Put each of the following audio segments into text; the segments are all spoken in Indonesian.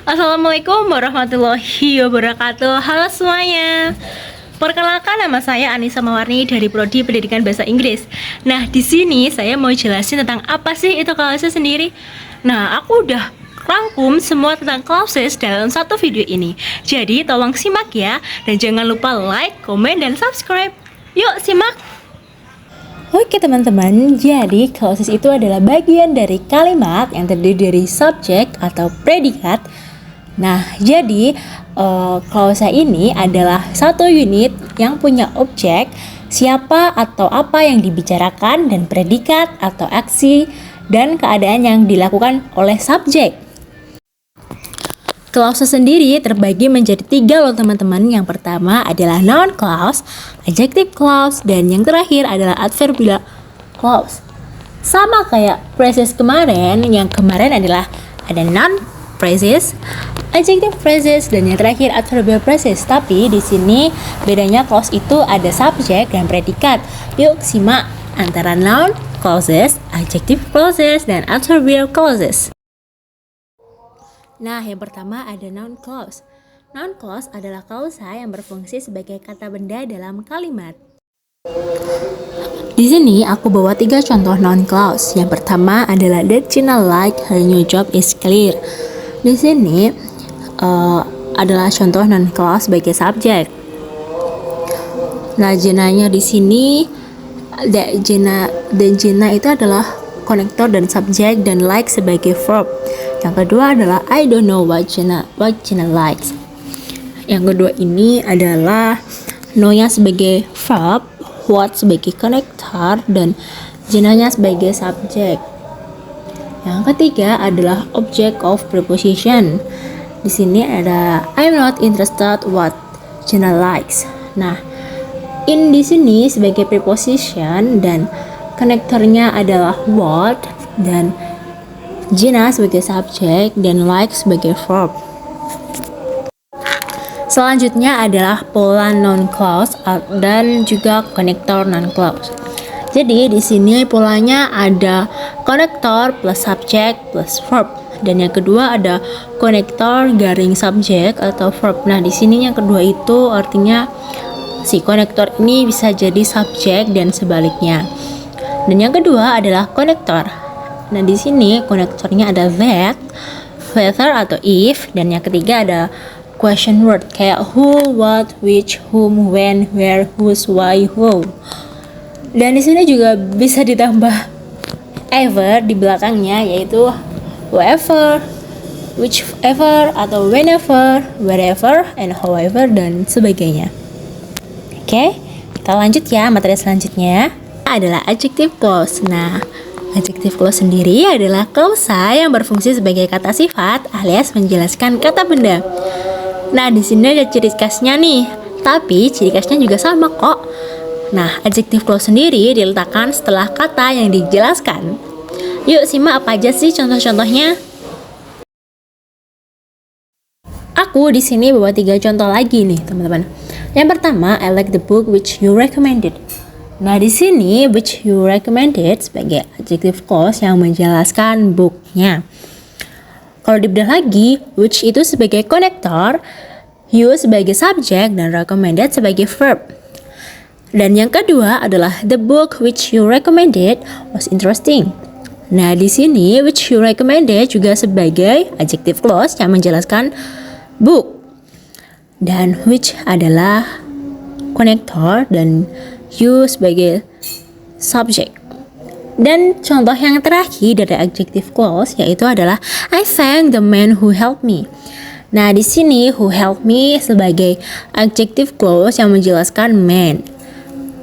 Assalamualaikum warahmatullahi wabarakatuh. Halo semuanya. Perkenalkan, nama saya Anissa Mawarni dari Prodi Pendidikan Bahasa Inggris. Nah, di sini saya mau jelasin tentang apa sih itu clauses sendiri. Nah, aku udah rangkum semua tentang clauses dalam satu video ini. Jadi, tolong simak ya, dan jangan lupa like, komen, dan subscribe. Yuk, simak. Oke teman-teman, jadi clauses itu adalah bagian dari kalimat yang terdiri dari subjek atau predikat. Nah, jadi klausa ini adalah satu unit yang punya objek, siapa atau apa yang dibicarakan, dan predikat atau aksi dan keadaan yang dilakukan oleh subjek. Klausa sendiri terbagi menjadi 3 loh teman-teman. Yang pertama adalah noun clause, adjective clause, dan yang terakhir adalah adverbial clause. Sama kayak phrases kemarin, yang kemarin adalah ada noun phrases, adjective phrases, dan yang terakhir adverbial phrases. Tapi di sini bedanya clause itu ada subjek dan predikat. Yuk simak antara noun clauses, adjective clauses, dan adverbial clauses. Nah, yang pertama ada noun clause. Noun clause adalah klausa yang berfungsi sebagai kata benda dalam kalimat. Di sini aku bawa 3 contoh noun clause. Yang pertama adalah that Gina like her new job is clear. Di sini adalah contoh noun clause sebagai subjek. Nah, Gina-nya di sini Gina itu adalah konektor dan subjek, dan like sebagai verb. Yang kedua adalah I don't know what Gina likes. Yang kedua ini adalah know-nya sebagai verb, what sebagai konektor, dan Gina-nya sebagai subjek. Yang ketiga adalah object of preposition. Di sini ada I'm not interested what Gina likes. Nah, in di sini sebagai preposition dan konektornya adalah what, dan Gina sebagai subjek dan like sebagai verb. Selanjutnya adalah pola noun clause dan juga konektor noun clause. Jadi di sini polanya ada konektor plus subjek plus verb, dan yang kedua ada konektor garing subjek atau verb. Nah, di sini yang kedua itu artinya si konektor ini bisa jadi subjek dan sebaliknya. Dan yang kedua adalah konektor. Nah, di sini konektornya ada that, whether atau if, dan yang ketiga ada question word kayak who, what, which, whom, when, where, whose, why, who. Dan di sini juga bisa ditambah ever di belakangnya, yaitu whoever, whichever, atau whenever, wherever, and however, dan sebagainya. Oke, kita lanjut ya. Materi selanjutnya adalah adjective clause. Nah, adjective clause sendiri adalah klausa yang berfungsi sebagai kata sifat alias menjelaskan kata benda. Nah, di sini ada ciri khasnya nih, tapi ciri khasnya juga sama kok. Nah, adjective clause sendiri diletakkan setelah kata yang dijelaskan. Yuk simak apa aja sih contoh-contohnya. Aku di sini bawa 3 contoh lagi nih, teman-teman. Yang pertama, I like the book which you recommended. Nah, di sini which you recommended sebagai adjective clause yang menjelaskan booknya. Kalau dibedah lagi, which itu sebagai konektor, you sebagai subjek, dan recommended sebagai verb. Dan yang kedua adalah the book which you recommended was interesting. Nah, di sini which you recommended juga sebagai adjective clause yang menjelaskan book. Dan which adalah konektor dan you sebagai subject. Dan contoh yang terakhir dari adjective clause yaitu adalah I thank the man who helped me. Nah, di sini who helped me sebagai adjective clause yang menjelaskan man,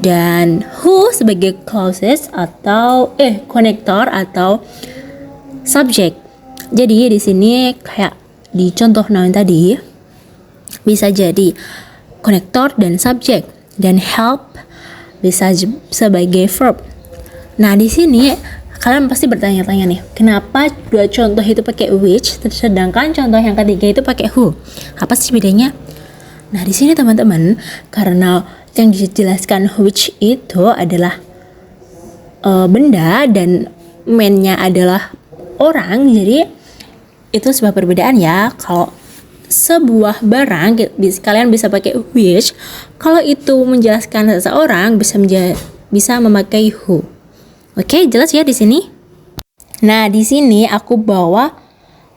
dan who sebagai clauses atau konektor atau subject. Jadi di sini kayak di contoh noun tadi bisa jadi konektor dan subjek, dan help bisa sebagai verb. Nah, di sini kalian pasti bertanya-tanya nih, kenapa 2 contoh itu pakai which sedangkan contoh yang ketiga itu pakai who? Apa sih bedanya? Nah, di sini teman-teman, karena yang dijelaskan which itu adalah benda dan man-nya adalah orang, jadi itu sebuah perbedaan ya. Kalau sebuah barang kalian bisa pakai which, kalau itu menjelaskan seseorang bisa memakai who. Oke, jelas ya di sini? Nah, di sini aku bawa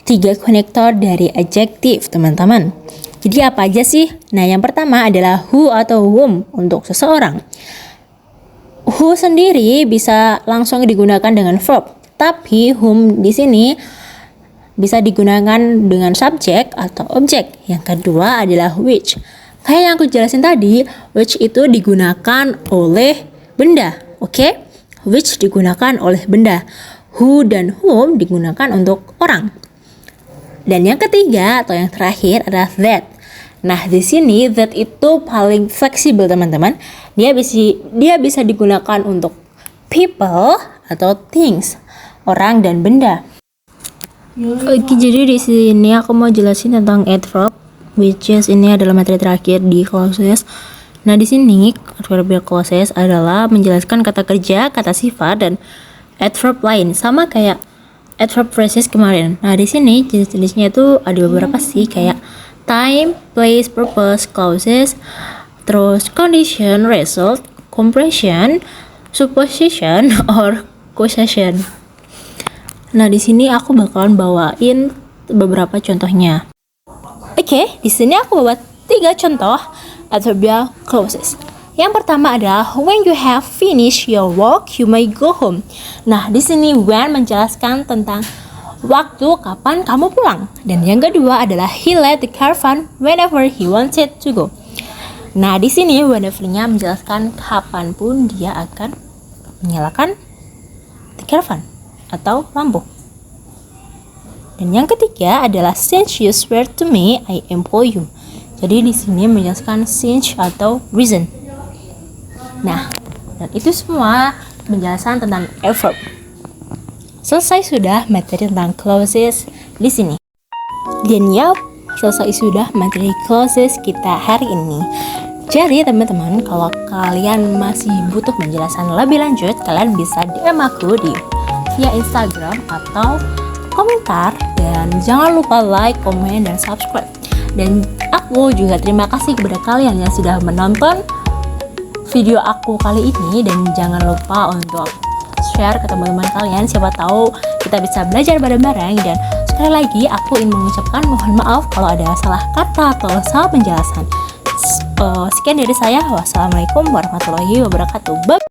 3 konektor dari adjektif, teman-teman. Jadi apa aja sih? Nah, yang pertama adalah who atau whom untuk seseorang. Who sendiri bisa langsung digunakan dengan verb, tapi whom di sini bisa digunakan dengan subjek atau objek. Yang kedua adalah which. Kayak yang aku jelasin tadi, which itu digunakan oleh benda, oke? Which digunakan oleh benda. Who dan whom digunakan untuk orang. Dan yang ketiga atau yang terakhir adalah that. Nah, di sini that itu paling fleksibel, teman-teman. Dia bisa digunakan untuk people atau things, orang dan benda. Oke, jadi di sini aku mau jelasin tentang adverb, which is ini adalah materi terakhir di clauses. Nah, di sini adverbial clauses adalah menjelaskan kata kerja, kata sifat dan adverb lain, sama kayak adverb phrases kemarin. Nah, di sini jenis-jenisnya itu ada beberapa sih, kayak time, place, purpose, clauses, terus condition, result, compression, supposition, or causation. Nah, di sini aku bakalan bawain beberapa contohnya. Oke, di sini aku bawa 3 contoh adverbial clauses. Yang pertama adalah when you have finished your work, you may go home. Nah, di sini when menjelaskan tentang waktu kapan kamu pulang. Dan yang kedua adalah he left the caravan whenever he wanted to go. Nah, di sini whenever-nya menjelaskan kapanpun dia akan menyalakan the caravan atau lampu. Dan yang ketiga adalah since you swear to me, I employ you. Jadi di sini menjelaskan since atau reason. Nah, dan itu semua penjelasan tentang adverb. Selesai sudah materi tentang clauses di sini. Dan ya, selesai sudah materi clauses kita hari ini. Jadi teman-teman, kalau kalian masih butuh penjelasan lebih lanjut, kalian bisa DM aku via Instagram atau komentar. Dan jangan lupa like, komen, dan subscribe. Dan aku juga terima kasih kepada kalian yang sudah menonton video aku kali ini. Dan jangan lupa untuk share ke teman-teman kalian, siapa tahu kita bisa belajar bareng-bareng. Dan sekali lagi aku ingin mengucapkan mohon maaf kalau ada salah kata atau salah penjelasan. Sekian dari saya. Wassalamualaikum warahmatullahi wabarakatuh. Bye.